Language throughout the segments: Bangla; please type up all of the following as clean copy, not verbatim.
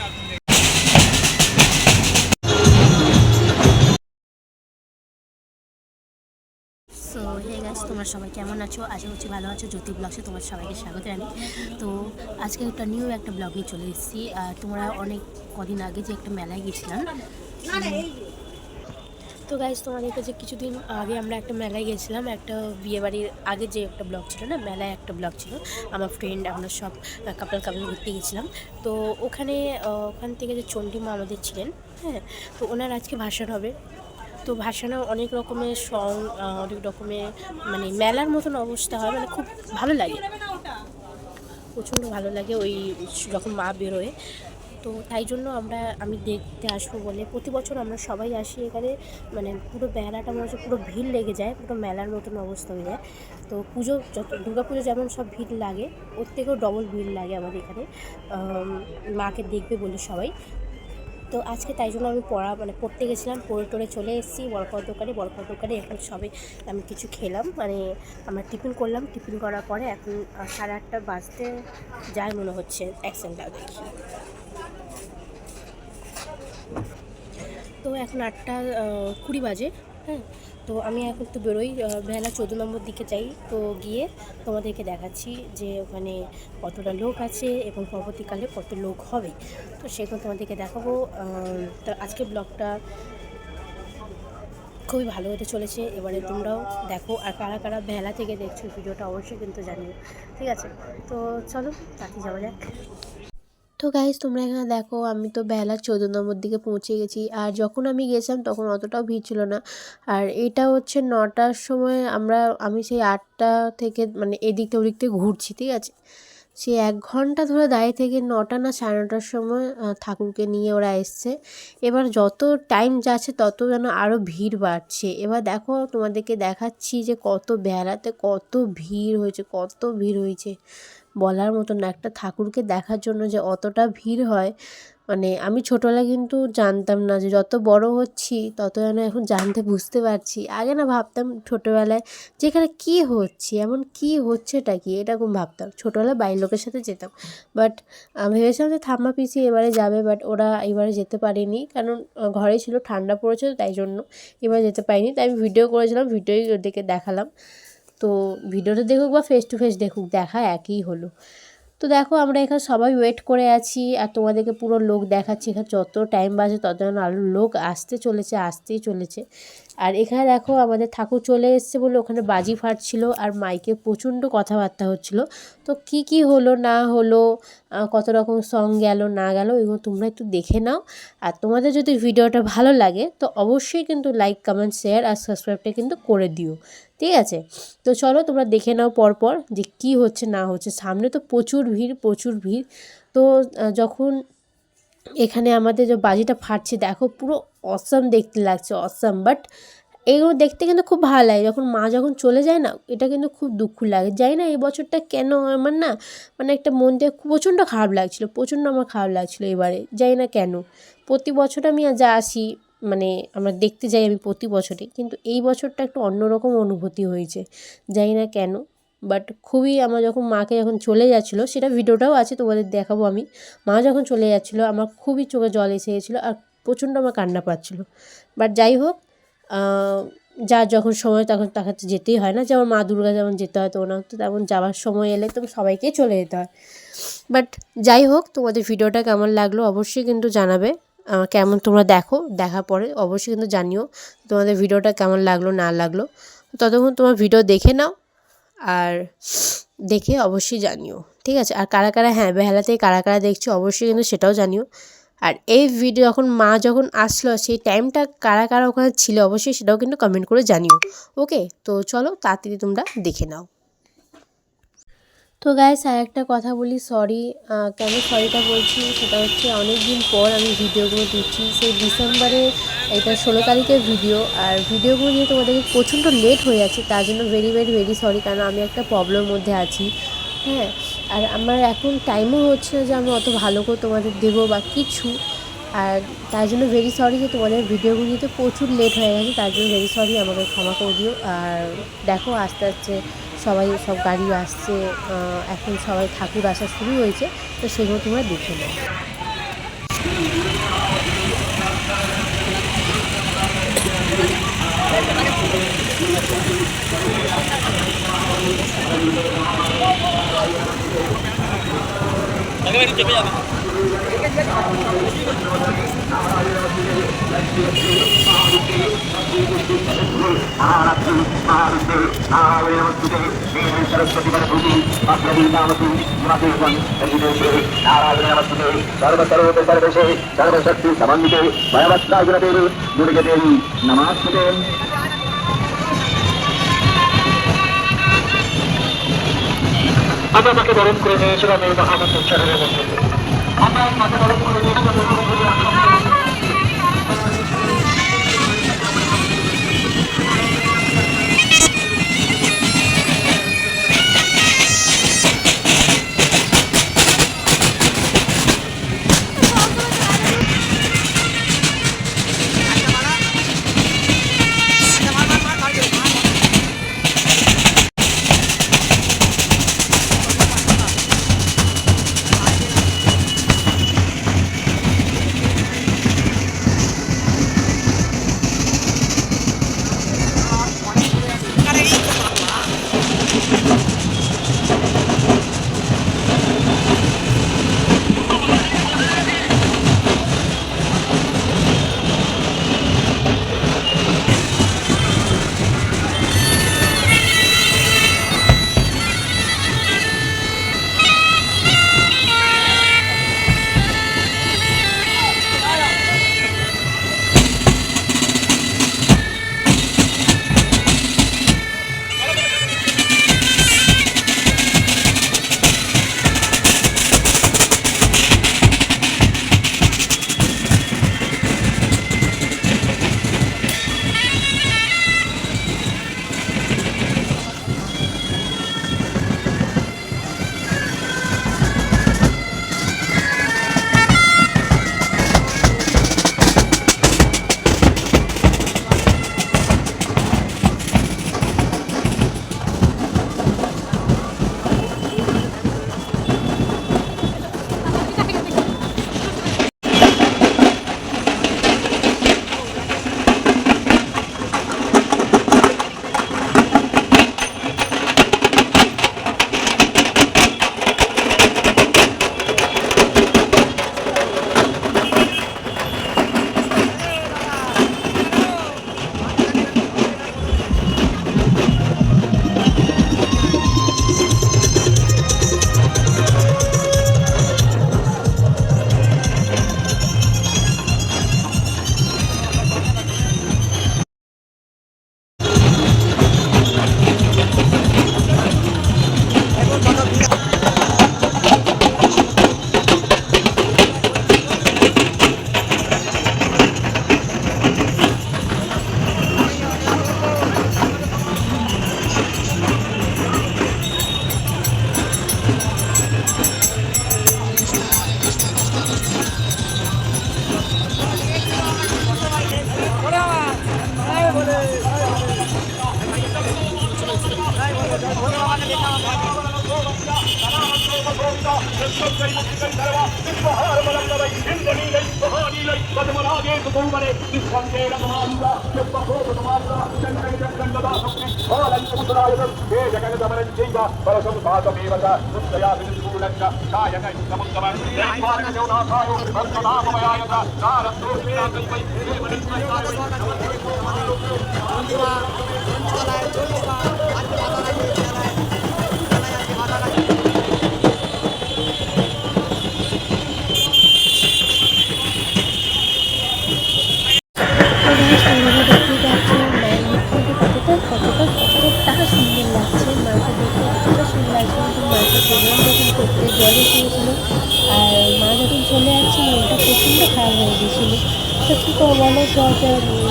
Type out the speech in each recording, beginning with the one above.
সো হে গাইস, তোমরা সবাই কেমন আছো? আশা করছি ভালো আছো। জ্যোতি ব্লগসে তোমার সবাইকে স্বাগত জানাই। তো আজকে একটা নিউ একটা ব্লগ নিয়ে চলে এসেছি। আর তোমরা অনেক কদিন আগে যে একটা মেলায় গেছিলাম, তো গাইস তোমাদেরকে যে কিছুদিন আগে আমরা একটা মেলায় গেছিলাম, একটা বিয়েবাড়ির আগে যে একটা ব্লগ ছিল না, মেলায় একটা ব্লগ ছিল। আমার ফ্রেন্ড আমরা সব কাপল ঘুরতে গেছিলাম। তো ওখান থেকে যে চণ্ডীমা আমাদের ছিলেন, হ্যাঁ, তো ওনার আজকে ভাষণ হবে। তো ভাসানো অনেক রকমের সং, অনেক রকমের মানে মেলার মতন অবস্থা হয়, মানে খুব ভালো লাগে, প্রচণ্ড ভালো লাগে ওই যখন মা বেরোয়। তো তাই জন্য আমি দেখতে আসবো বলে প্রতি বছর আমরা সবাই আসি এখানে। মানে পুরো বেলাটা মনে হচ্ছে পুরো ভিড় লেগে যায়, পুরো মেলার মতন অবস্থা হয়ে যায়। তো পুজো যত দুর্গা পুজো যেমন সব ভিড় লাগে, ওর থেকেও ডবল ভিড় লাগে আমাদের এখানে মাকে দেখবে বলে সবাই। তো আজকে তাই জন্য আমি পড়তে গেছিলাম, পড়ে টরে চলে এসেছি বরফার দোকানে এখন সবে আমি কিছু খেলাম, মানে আমরা টিফিন করলাম। টিফিন করার পরে এখন 8:30 বাজতে যায় মনে হচ্ছে, অ্যাক্সেন্টটা দেখি। তো এখন 8:20 বাজে, হ্যাঁ। তো আমি এখন তো বেরোই, বেলা 14 নম্বর দিকে যাই। তো গিয়ে তোমাদেরকে দেখাচ্ছি যে ওখানে কতটা লোক আছে এবং পরবর্তীকালে কত লোক হবে, তো সেগুলো তোমাদেরকে দেখাবো। তো আজকে ব্লগটা খুবই ভালো হতে চলেছে, এবারে তোমরাও দেখো। আর কারা কারা বেলা থেকে দেখছো ভিডিওটা অবশ্যই কিন্তু জানিও, ঠিক আছে? তো চলো তাতে যাওয়া যাক। তো গাইজ তোমরা এখানে দেখো, আমি তো বেলা 14 নম্বর দিকে পৌঁছে গেছি। আর যখন আমি গেছিলাম তখন অতটাও ভিড় ছিল না। আর এটা হচ্ছে 9টার সময়, আমি সেই 8টা থেকে মানে এদিকটা ওদিকতে ঘুরছি, ঠিক আছে? সে 1 ঘন্টা ধরে দাঁড়িয়ে থেকে 9টা না 9:30টার সময় ঠাকুরকে নিয়ে ওরা এসছে। এবার যত টাইম যাচ্ছে তত যেন আরও ভিড় বাড়ছে। এবার দেখো তোমাদেরকে দেখাচ্ছি যে কত বেলাতে কত ভিড় হয়েছে, বলার মতো না। একটা ঠাকুরকে দেখার জন্য যে অতটা ভিড় হয়, মানে আমি ছোটোবেলায় কিন্তু জানতাম না, যে যত বড় হচ্ছি তত যেন এখন বুঝতে পারছি। আগে না ভাবতাম ছোটোবেলায় যে এখানে কী হচ্ছে, এমন কী হচ্ছেটা কি, এরকম ভাবতাম। ছোটোবেলায় বাড়ির লোকের সাথে যেতাম, বাট ভেবেছিলাম যে ঠাম্মা পিসি এবারে যাবে, বাট ওরা এবারে যেতে পারেনি, কারণ ঘরে ছিল, ঠান্ডা পড়েছে, তাই জন্য এবার যেতে পারিনি। তাই আমি ভিডিও করেছিলাম, ভিডিওই ওদেরকে দেখালাম। তো ভিডিওটা দেখুক বা ফেস টু ফেস দেখুক, দেখা একই হলো। তো দেখো আমরা এখানে সবাই ওয়েট করে আছি, আর তোমাদেরকে পুরো লোক দেখাচ্ছি। এখানে যত টাইম বাজে তত যেন আরও লোক আসতেই চলেছে। আর এখানে দেখো আমাদের ঠাকুর চলে এসছে বলে ওখানে বাজি ফাটছিল, আর মাইকে প্রচণ্ড কথাবার্তা হচ্ছিল। তো কি হলো না হলো, কত রকম সং গেল না গেল, এগুলো তোমরা একটু দেখে নাও। আর তোমাদের যদি ভিডিওটা ভালো লাগে তো অবশ্যই কিন্তু লাইক, কমেন্ট, শেয়ার আর সাবস্ক্রাইবটা কিন্তু করে দিও, ঠিক আছে? তো চলো তোমরা দেখে নাও পরপর যে কি হচ্ছে না হচ্ছে। সামনে তো প্রচুর ভিড়। তো যখন এখানে আমাদের যে বাজিটা ফাটছে দেখো, পুরো অসাম দেখতে লাগছে, অসাম। বাট এগুলো দেখতে কিন্তু খুব ভালো লাগে। যখন চলে যায় না, এটা কিন্তু খুব দুঃখ লাগে। জানি না এই বছরটা কেন আমার না, মানে একটা মন থেকে প্রচণ্ড খারাপ লাগছিলো, আমার খারাপ লাগছিলো এবারে, জানি না কেন। প্রতি বছর আমি যা আসি, মানে আমরা দেখতে যাই আমি প্রতি বছরই, কিন্তু এই বছরটা একটু অন্যরকম অনুভূতি হয়েছে, জানি না কেন। বাট খুবই আমার যখন চলে যাচ্ছিলো, সেটা ভিডিওটাও আছে, তোমাদের দেখাবো আমি। মা যখন চলে যাচ্ছিলো আমার খুবই চোখে জল এসে গেছিলো, আর প্রচণ্ড আমার কান্না পাচ্ছিলো। বাট যাই হোক, যার যখন সময় তখন তাকে যেতেই হয় না। যেমন মা দুর্গা যেমন যেতে হয়, তো ওনার তো তেমন যাওয়ার সময় এলে তো সবাইকেই চলে যেতে হয়। বাট যাই হোক, তোমাদের ভিডিওটা কেমন লাগলো অবশ্যই কিন্তু জানাবে। কেমন তোমরা দেখার পরে অবশ্যই কিন্তু জানিও তোমাদের ভিডিওটা কেমন লাগলো না লাগলো। ততক্ষণ তোমার ভিডিও দেখে নাও, আর দেখে অবশ্যই জানিও, ঠিক আছে? আর কারা কারা, হ্যাঁ, বেহালা থেকে কারা কারা দেখছো অবশ্যই কিন্তু সেটাও জানিও। আর এই ভিডিও যখন আসলো সেই টাইমটা কারা কারা ওখানে ছিল অবশ্যই সেটাও কিন্তু কমেন্ট করে জানিও, ওকে? তো চলো তাড়াতাড়ি তোমরা দেখে নাও। তো গাইস আর একটা কথা বলি, সরি। কেন সরিটা বলছি সেটা হচ্ছে, অনেক দিন পর আমি ভিডিওগুলো দিচ্ছি, সেই ডিসেম্বরে, এটা 16 তারিখের ভিডিও। আর ভিডিওগুলো নিয়ে তোমাদেরকে প্রচণ্ড লেট হয়ে যাচ্ছে, তার জন্য ভেরি ভেরি ভেরি সরি, কারণ আমি একটা প্রবলেমের মধ্যে আছি, হ্যাঁ। আর আমার এখন টাইমও হচ্ছে না যে আমি অত ভালো করে তোমাদের দেবো বা কিছু। আর তার জন্য ভেরি সরি যে তোমাদের ভিডিওগুলো দিতে প্রচুর লেট হয়ে গেছে, তার জন্য ভেরি সরি, আমাকে ক্ষমা করে দিও। আর দেখো আস্তে আস্তে সব গাড়ি আসছে, এখন সবাই ঠাকুর আসা শুরু হয়েছে, তো সেগুলো তোমরা দেখে নাও। सर्वसर्वते सर्वेशे सर्वशक्ति समन्विते भयवत्ताग्रते दुर्गे देवी नमस्ते। আমরা তাকে বরণ করে নিয়েছিলাম এই মহামত উচ্চারণের মধ্যে আমরা তাকে বরণ করে নিয়েছিলাম।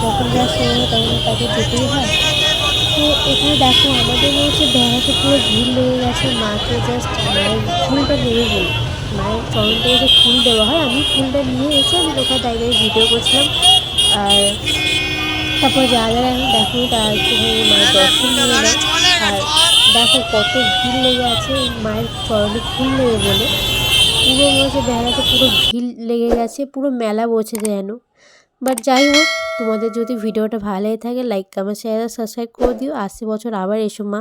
যখন যা সময় তখন তাকে যেতেই হয়। তো এখানে দেখো আমাদের হচ্ছে বেড়াতে পুরো ভিড় লেগে গেছে। মাকে জাস্ট মায়ের ফুলটা নেবে বলি, মায়ের চরণ থেকে যে ফুল দেওয়া হয়, আমি ফুলটা নিয়ে এসে আমি ওখানে দাঁড়িয়ে ভিডিও করছিলাম। আর তারপর যা যারা এখন দেখো তারা একটুখানি মায়ের দর্শন নিয়ে নেয়। আর দেখো কত ভিড় লেগে আছে মায়ের চরণে ফুল নেবে বলে। পুরো মনে হচ্ছে বেহালাতে পুরো ভিড় লেগে গেছে, পুরো মেলা বসেছে যেন। বাট যাই হোক, তোমাদের যদি ভিডিওটা ভালো লেগে থাকে লাইক কমেন্ট শেয়ার সাবস্ক্রাইব করে দিও। আসছে বছর আবার এসো মা।